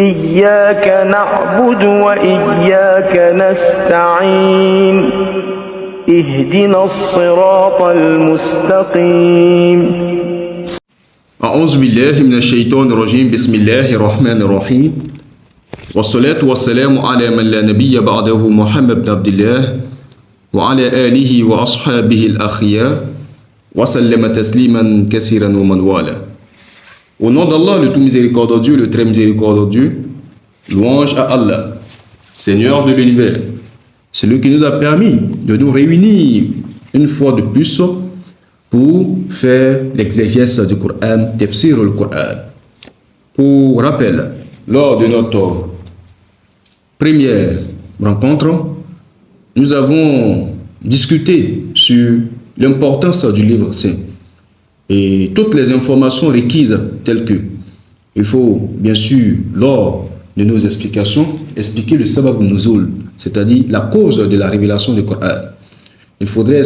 إياك نعبد وإياك نستعين اهدنا الصراط المستقيم أعوذ بالله من الشيطان الرجيم بسم الله الرحمن الرحيم والصلاة والسلام على من لا نبي بعده محمد بن عبد الله وعلى آله وأصحابه الأخيار وسلم تسليما كثيرا ومن والاه. Au nom d'Allah, le tout miséricordieux, le très miséricordieux, louange à Allah, Seigneur de l'univers, celui qui nous a permis de nous réunir une fois de plus pour faire l'exégèse du Coran, tafsir le Coran. Pour rappel, lors de notre première rencontre, nous avons discuté sur l'importance du livre saint et toutes les informations requises telles que il faut bien sûr lors de nos explications expliquer le sabab nuzul, c'est-à-dire la cause de la révélation du Coran. Il faudrait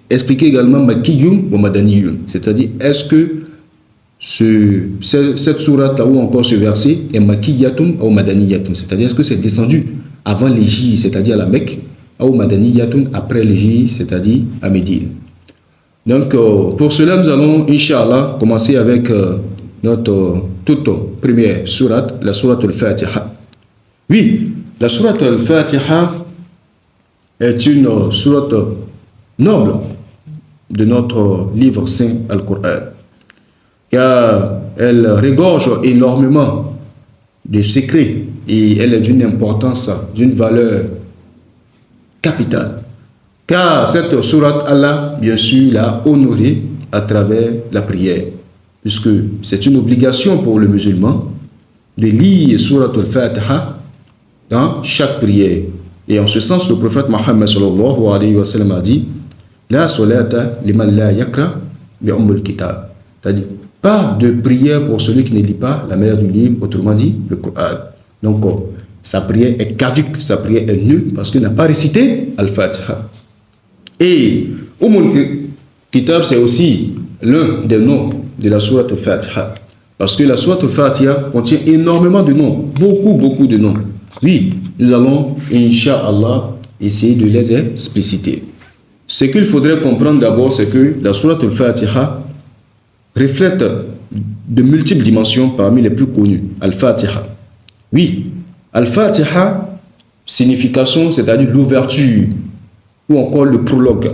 expliquer également makiyun ou madaniyun, c'est-à-dire est-ce que cette sourate là ou encore ce verset est makiyatun ou madaniyatun, c'est-à-dire est-ce que c'est descendu avant l'Égypte, c'est-à-dire à la Mecque, ou madaniyatun après l'Égypte, c'est-à-dire à Médine. Donc, pour cela, nous allons, Inch'Allah, commencer avec notre toute première sourate, la sourate al-Fatiha. Oui, la sourate al-Fatiha est une sourate noble de notre livre saint, Al-Qur'an, car elle regorge énormément de secrets et elle est d'une importance, d'une valeur capitale. Car cette sourate, Allah, bien sûr, l'a honorée à travers la prière, puisque c'est une obligation pour le musulman de lire sourate al-Fatiha dans chaque prière. Et en ce sens, le prophète Mohammed sallallahu alayhi wa sallam a dit La salata liman la yakra bi ummul kitab. C'est-à-dire, pas de prière pour celui qui ne lit pas la mère du livre, autrement dit, le Coran. Donc, sa prière est caduque, sa prière est nulle parce qu'il n'a pas récité al-Fatiha. Et Ummul Kitab, c'est aussi l'un des noms de la sourate al-Fatiha. Parce que la sourate al-Fatiha contient énormément de noms, beaucoup de noms. Oui, nous allons, Inch'Allah, essayer de les expliciter. Ce qu'il faudrait comprendre d'abord, c'est que la sourate al-Fatiha reflète de multiples dimensions parmi les plus connues. Al-Fatiha. Oui, Al-Fatiha, signification, c'est-à-dire l'ouverture, ou encore le prologue.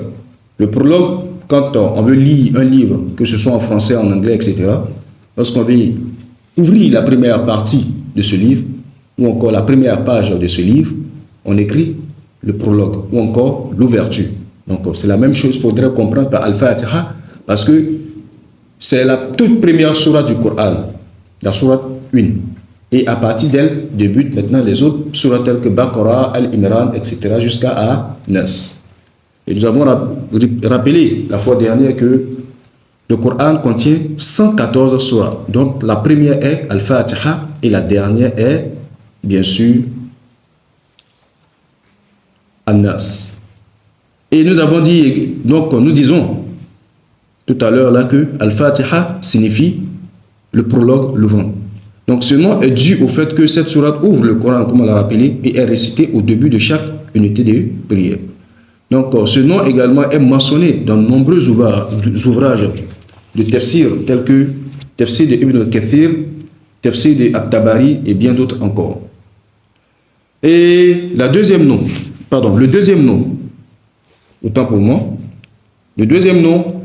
Le prologue, quand on veut lire un livre, que ce soit en français, en anglais, etc., lorsqu'on veut ouvrir la première partie de ce livre, ou encore la première page de ce livre, on écrit le prologue, ou encore l'ouverture. Donc c'est la même chose, il faudrait comprendre par Al-Fatiha, parce que c'est la toute première sourate du Coran, la sourate 1. Et à partir d'elle débutent maintenant les autres sourates telles que Baqarah, Al-Imran, etc., jusqu'à Nas. Et nous avons rappelé la fois dernière que le Coran contient 114 sourates. Donc la première est Al-Fatiha et la dernière est, bien sûr, An-Nas. Et nous avons dit, donc nous disons tout à l'heure là que Al-Fatiha signifie le prologue, l'ouvrant. Donc ce nom est dû au fait que cette sourate ouvre le Coran, comme on l'a rappelé, et est récitée au début de chaque unité de prière. Donc ce nom également est mentionné dans de nombreux ouvrages de tafsir, tels que tafsir de Ibn Kathir, tafsir de At-Tabari et bien d'autres encore. Et le deuxième nom, autant pour moi, le deuxième nom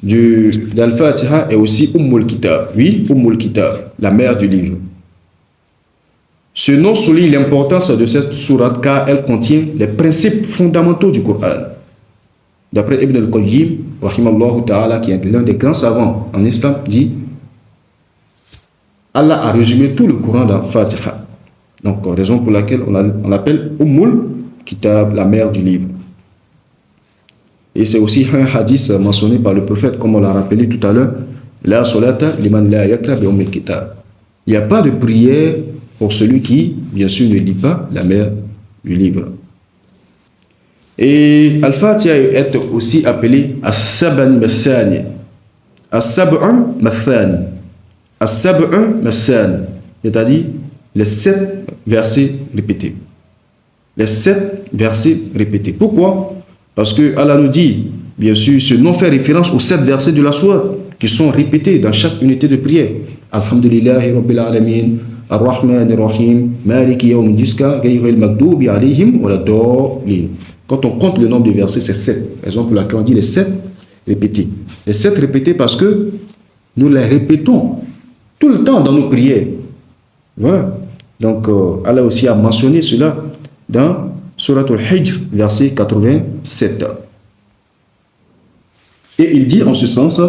d'Al-Fatiha est aussi Ummul Kitab. Oui, Ummul Kitab, la mère du livre. Ce nom souligne l'importance de cette sourate car elle contient les principes fondamentaux du Coran. D'après Ibn al-Qayyim, rahimallahu ta'ala, qui est l'un des grands savants en islam, dit Allah a résumé tout le Coran dans Fatiha. Donc, raison pour laquelle on l'appelle Ummul Kitab, la mère du livre. Et c'est aussi un hadith mentionné par le prophète, comme on l'a rappelé tout à l'heure, La salata liman la yakra bi ummil kitab. Il n'y a pas de prière pour celui qui, bien sûr, ne lit pas la mère du livre. Et Al-Fatiha est aussi appelé As-Sab'an Mathani. As-Sab'an Mathani. As-Sab'an Mathani. C'est-à-dire les 7 versets répétés. Les 7 versets répétés. Pourquoi? Parce que Allah nous dit, bien sûr, ce nom fait référence aux 7 versets de la sourate qui sont répétés dans chaque unité de prière. Alhamdulillahi Rabbil Alamin, Ar-Rahman Ar-Rahim, Maliki Yawm Jiska, Gayril Magdubi Alayhim, Wala-Dallin. Quand on compte le nombre de versets, c'est 7. Par exemple, là, quand on dit les 7 répétés. Les 7 répétés parce que nous les répétons tout le temps dans nos prières. Voilà. Donc, Allah aussi a mentionné cela dans Surat Al-Hijr, verset 87. Et il dit en ce sens,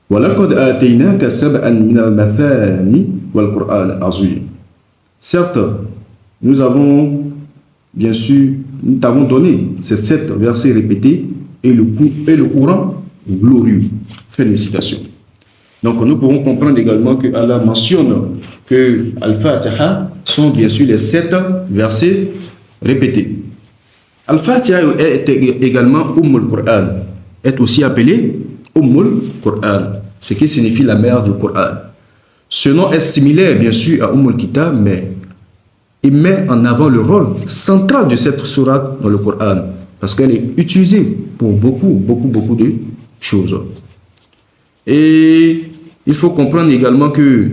وَلَقَدْ آتَيْنَاكَ سَبْعًا مِنَ الْمَثَانِ وَالْقُرْآنِ الْعَظِيمِ. Certes, nous avons, bien sûr, nous t'avons donné ces 7 versets répétés et le Coran glorieux. Fin de citation. Donc, nous pouvons comprendre également que Allah mentionne que Al-Fatiha sont bien sûr les 7 versets répétés. Al-Fatiha est également Qur'an, est aussi appelé Qur'an, ce qui signifie la mère du Coran. Ce nom est similaire bien sûr à Kitab, mais il met en avant le rôle central de cette sourate dans le Coran, parce qu'elle est utilisée pour beaucoup de choses. Et il faut comprendre également que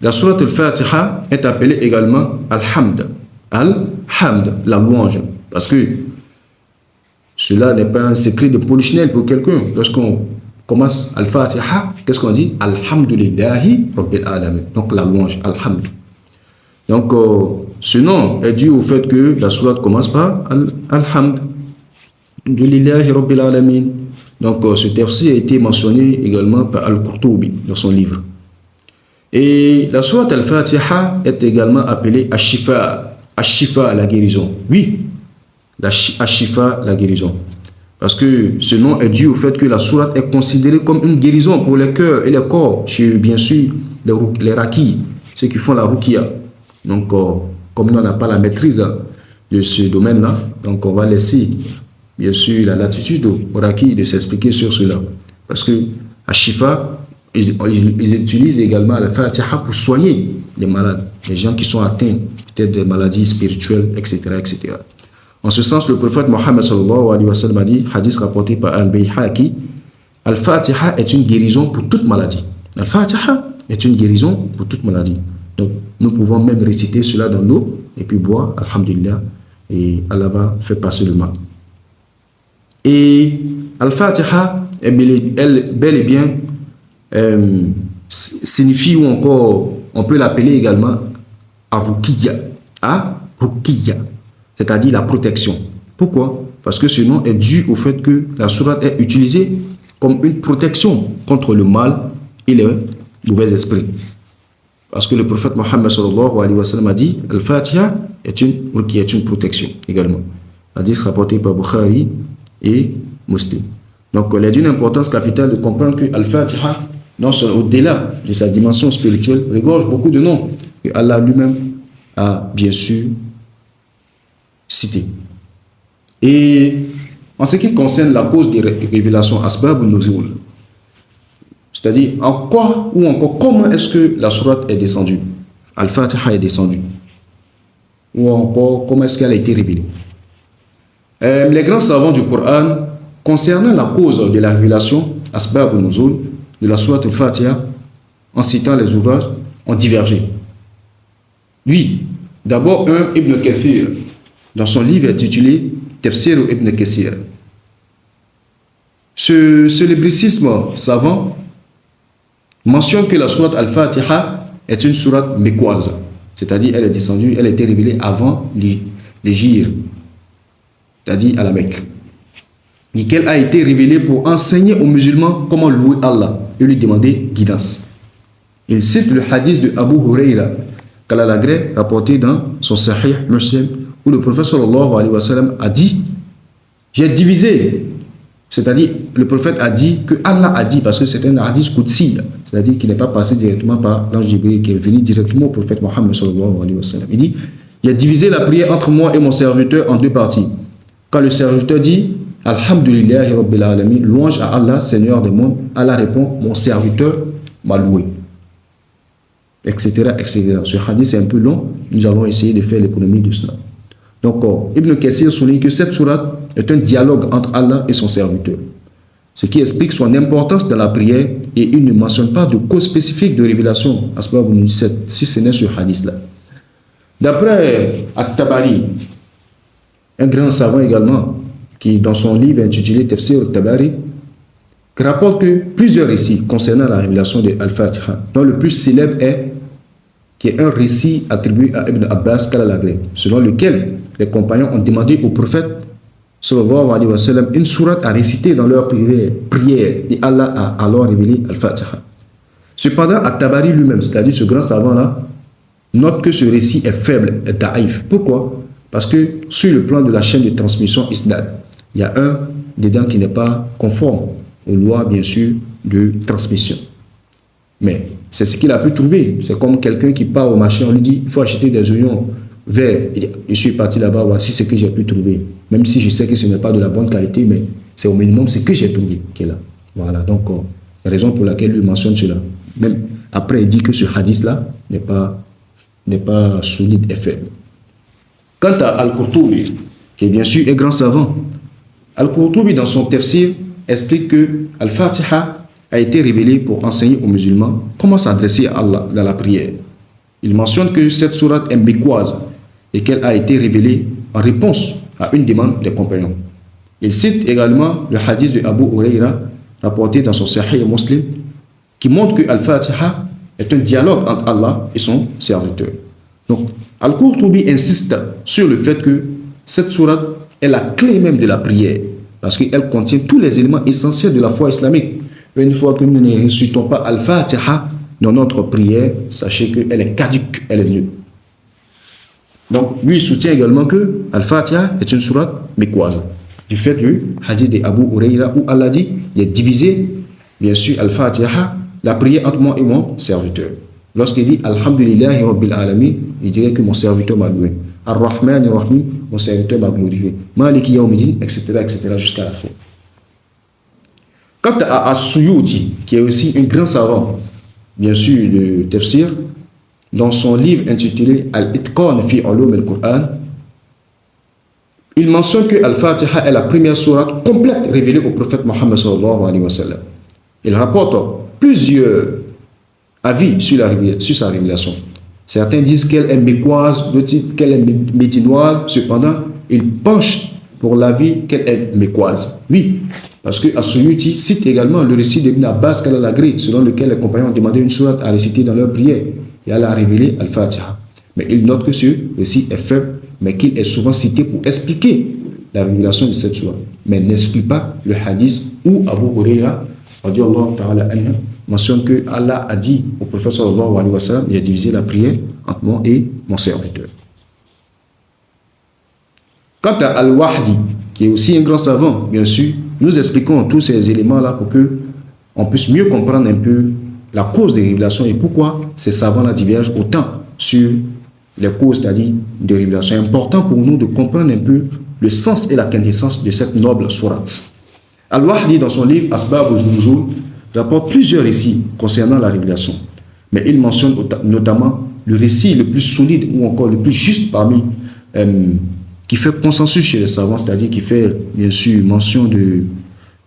la sourate Al-Fatiha est appelée également Al-Hamd. Al-Hamd, la louange. Parce que cela n'est pas un secret de polichinelle pour quelqu'un. Lorsqu'on commence Al-Fatiha, qu'est-ce qu'on dit? Alhamdulillahi Rabbil Alamin. Donc la louange, Al-Hamd. Donc ce nom est dû au fait que la sourate commence par Al-Hamd. Alhamdulillahi Rabbil Alamin. Donc ce verset a été mentionné également par Al-Qurtubi dans son livre. Et la sourate Al-Fatiha est également appelée Ash-Shifa. Ash-Shifa, la guérison. Oui, Ash-Shifa, la guérison. Parce que ce nom est dû au fait que la sourate est considérée comme une guérison pour les cœurs et les corps, chez bien sûr les rakis, ceux qui font la ruqya. Donc, comme nous n'avons pas la maîtrise de ce domaine-là, donc on va laisser bien sûr la latitude aux rakis de s'expliquer sur cela. Parce que Ash-Shifa, ils utilisent également la Fatiha pour soigner les malades, les gens qui sont atteints peut-être des maladies spirituelles, etc., etc. En ce sens, le prophète Mohammed sallallahu alayhi wa sallam a dit, hadith rapporté par Al-Bayhaqi, Al-Fatiha est une guérison pour toute maladie. Al-Fatiha est une guérison pour toute maladie. Donc, nous pouvons même réciter cela dans l'eau et puis boire, alhamdulillah, et Allah va faire passer le mal. Et Al-Fatiha, elle, bel et bien, signifie, ou encore, on peut l'appeler également Ar-Ruqiyya. Ar-Ruqiyya, c'est-à-dire la protection. Pourquoi? Parce que ce nom est dû au fait que la sourate est utilisée comme une protection contre le mal et les mauvais esprits. Parce que le prophète Mohammed sallallahu alayhi wa sallam a dit, Al-Fatiha est une protection également. Hadith rapporté par Bukhari et Muslim. Donc, il est d'une importance capitale de comprendre que Al-Fatiha, au-delà de sa dimension spirituelle, regorge beaucoup de noms que Allah lui-même a bien sûr cités. Et en ce qui concerne la cause des révélations, Asbab al-Nuzul, c'est-à-dire en quoi ou encore comment est-ce que la sourate est descendue, Al-Fatiha est descendue, ou encore comment est-ce qu'elle a été révélée. Les grands savants du Coran, concernant la cause de la révélation, Asbab al-Nuzul, de la sourate Al-Fatiha, en citant les ouvrages, ont divergé. Lui, d'abord Ibn Kathir, dans son livre intitulé Tafsir Ibn Kathir. Ce libricisme savant mentionne que la sourate Al-Fatiha est une sourate mécoise, c'est-à-dire elle est descendue, elle a été révélée avant l'hégire, c'est-à-dire à la Mecque, et qu'elle a été révélée pour enseigner aux musulmans comment louer Allah et lui demander guidance. Il cite le hadith de Abu Huraira qu'Allah l'agrée rapporté dans son Sahih Muslim, où le prophète sallallahu alayhi wa sallam a dit, j'ai divisé, c'est-à-dire le prophète a dit que Allah a dit, parce que c'est un hadith qudsi, c'est-à-dire qu'il n'est pas passé directement par l'ange Jibril, qui est venu directement au prophète Mohammed sallallahu alayhi wa sallam. Il dit, j'ai divisé la prière entre moi et mon serviteur en deux parties. Quand le serviteur dit Alhamdulillahi Rabbil Alamin, louange à Allah, Seigneur des mondes, Allah répond, mon serviteur m'a loué. etc., etc. Ce hadith est un peu long, nous allons essayer de faire l'économie de cela. Donc, Ibn Kathir souligne que cette sourate est un dialogue entre Allah et son serviteur, ce qui explique son importance dans la prière, et il ne mentionne pas de cause spécifique de révélation à ce moment si ce n'est ce hadith-là. D'après At-Tabari, un grand savant également, qui dans son livre intitulé Tafsir At-Tabari, rapporte que plusieurs récits concernant la révélation de Al-Fatiha, dont le plus célèbre qui est un récit attribué à Ibn Abbas qu'Allah l'agrée, selon lequel les compagnons ont demandé au prophète sallallahu alayhi wa sallam une sourate à réciter dans leur prière, et Allah a alors révélé Al-Fatiha. Cependant, At-Tabari lui-même, c'est-à-dire ce grand savant-là, note que ce récit est faible, est daïf. Pourquoi? Parce que sur le plan de la chaîne de transmission isnad, il y a un dedans qui n'est pas conforme aux lois, bien sûr, de transmission. Mais c'est ce qu'il a pu trouver. C'est comme quelqu'un qui part au marché, on lui dit il faut acheter des oignons verts. Il dit, je suis parti là-bas, voici ce que j'ai pu trouver. Même si je sais que ce n'est pas de la bonne qualité, mais c'est au minimum ce que j'ai trouvé qui est là. Voilà, donc la raison pour laquelle il mentionne cela. Même après, il dit que ce hadith-là n'est pas solide et faible. Quant à Al-Qurtubi, qui est bien sûr un grand savant, Al-Qurtubi, dans son tafsir, explique que Al-Fatiha a été révélé pour enseigner aux musulmans comment s'adresser à Allah dans la prière. Il mentionne que cette sourate est mécoise et qu'elle a été révélée en réponse à une demande des compagnons. Il cite également le hadith de Abu Huraira rapporté dans son Sahih Muslim qui montre que Al-Fatiha est un dialogue entre Allah et son serviteur. Donc, Al-Qurtubi insiste sur le fait que cette sourate est la clé même de la prière parce qu'elle contient tous les éléments essentiels de la foi islamique. Une fois que nous ne récitons pas Al-Fatiha dans notre prière, sachez qu'elle est caduque, elle est nulle. Donc, lui, il soutient également que Al-Fatiha est une sourate mécoise. Du fait du hadith d'Abu Huraira où Allah dit, il est divisé, bien sûr, Al-Fatiha, la prière entre moi et mon serviteur. Lorsqu'il dit Alhamdulillahi Rabbil Alamin, il dirait que mon serviteur m'a loué. Ar-Rahman Ar-Rahim, mon serviteur m'a glorifié. Maliki Yawmiddin, etc., etc., jusqu'à la fin. Quant à As-Suyuti, qui est aussi un grand savant, bien sûr, de tafsir, dans son livre intitulé Al-Itqan fi Ulum al-Qur'an, il mentionne que Al-Fatiha est la première sourate complète révélée au prophète Mohammed sallallahu alayhi wa sallam. Il rapporte plusieurs avis sur sa révélation. Certains disent qu'elle est mécoise, d'autres disent qu'elle est médinoise, cependant, il penche pour l'avis qu'elle est mécoise. Oui, parce que As-Suyuti cite également le récit d'Ibn Abbas qu'Allah l'agrée, selon lequel les compagnons ont demandé une sourate à réciter dans leur prière, et Allah a révélé Al-Fatiha. Mais il note que ce récit est faible, mais qu'il est souvent cité pour expliquer la révélation de cette sourate, mais n'exclut pas le hadith où Abu Huraira mentionne que Allah a dit au prophète sallallahu alayhi wa sallam, il a divisé la prière entre moi et mon serviteur. Quant à Al-Wahdi, qui est aussi un grand savant, bien sûr, nous expliquons tous ces éléments-là pour que on puisse mieux comprendre un peu la cause des révélations et pourquoi ces savants-là divergent autant sur les causes, c'est-à-dire de révélations. C'est important pour nous de comprendre un peu le sens et la quintessence de cette noble sourate. Al-Wahdi, dans son livre Asbab al-Nuzul, rapporte plusieurs récits concernant la révélation. Mais il mentionne notamment le récit le plus solide ou encore le plus juste parmi, qui fait consensus chez les savants, c'est-à-dire qui fait bien sûr mention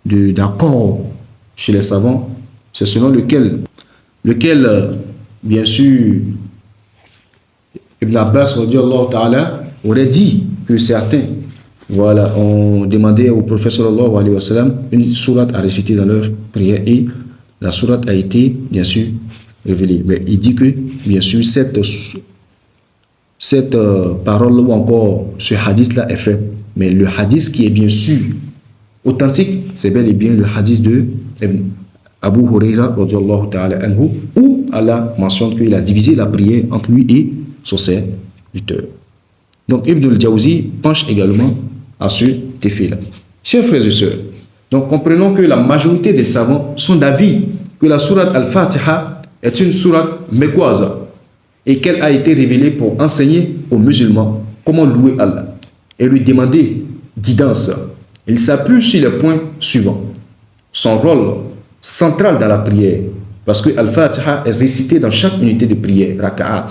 d'accord chez les savants. C'est selon lequel bien sûr, Ibn Abbas aurait dit que certains ont demandé au prophète sallallahu alayhi wa sallam une sourate à réciter dans leur prière et la sourate a été bien sûr révélée. Mais il dit que bien sûr cette parole ou encore ce hadith-là est fait. Mais le hadith qui est bien sûr authentique, c'est bel et bien le hadith de Abu Huraira où Allah mentionne qu'il a divisé la prière entre lui et son serviteur. Donc Ibn al-Jawzi penche également à ce effet-là. Chers frères et sœurs, donc comprenons que la majorité des savants sont d'avis que la sourate Al-Fatiha est une sourate mécoise et qu'elle a été révélée pour enseigner aux musulmans comment louer Allah et lui demander guidance. Il s'appuie sur les points suivants. Son rôle central dans la prière, Parce que Al-Fatiha est récité dans chaque unité de prière, raka'at,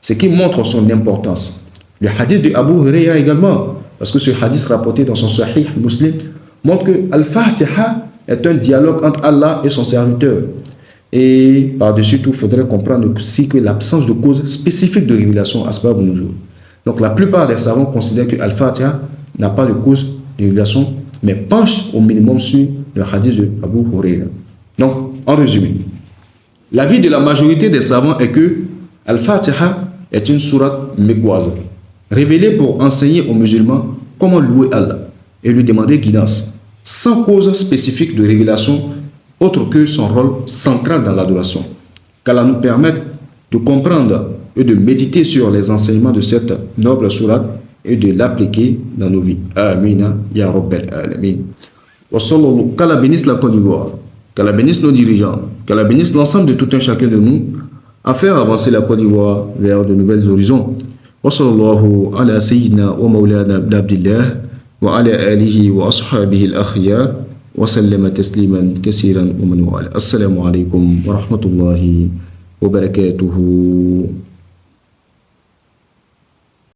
ce qui montre son importance. Le hadith de Abu Huraira également, parce que ce hadith rapporté dans son Sahih Muslim montre que Al-Fatiha est un dialogue entre Allah et son serviteur. Et par-dessus tout, il faudrait comprendre aussi que l'absence de cause spécifique de révélation asbab nuzul. Donc la plupart des savants considèrent que Al-Fatiha n'a pas de cause de révélation, mais penche au minimum sur le hadith de Abu Huraira. Donc, en résumé, l'avis de la majorité des savants est que Al-Fatiha est une sourate mécoise, révélée pour enseigner aux musulmans comment louer Allah et lui demander guidance, sans cause spécifique de révélation autre que son rôle central dans l'adoration. Qu'Allah nous permette de comprendre et de méditer sur les enseignements de cette noble sourate et de l'appliquer dans nos vies. Amin. Ya Rabbal Alamin. Qu'Allah bénisse la Côte d'Ivoire, qu'Allah bénisse nos dirigeants, qu'Allah bénisse l'ensemble de tout un chacun de nous à faire avancer la Côte d'Ivoire vers de nouvelles horizons. Wa sallallahu ala sayyidina wa maulana Abdillah wa ala alihi wa ashabihi al-akhyar wa sallama tasliman kaseeran wa man wala. Assalamu alaikum wa rahmatullahi wa barakatuhu.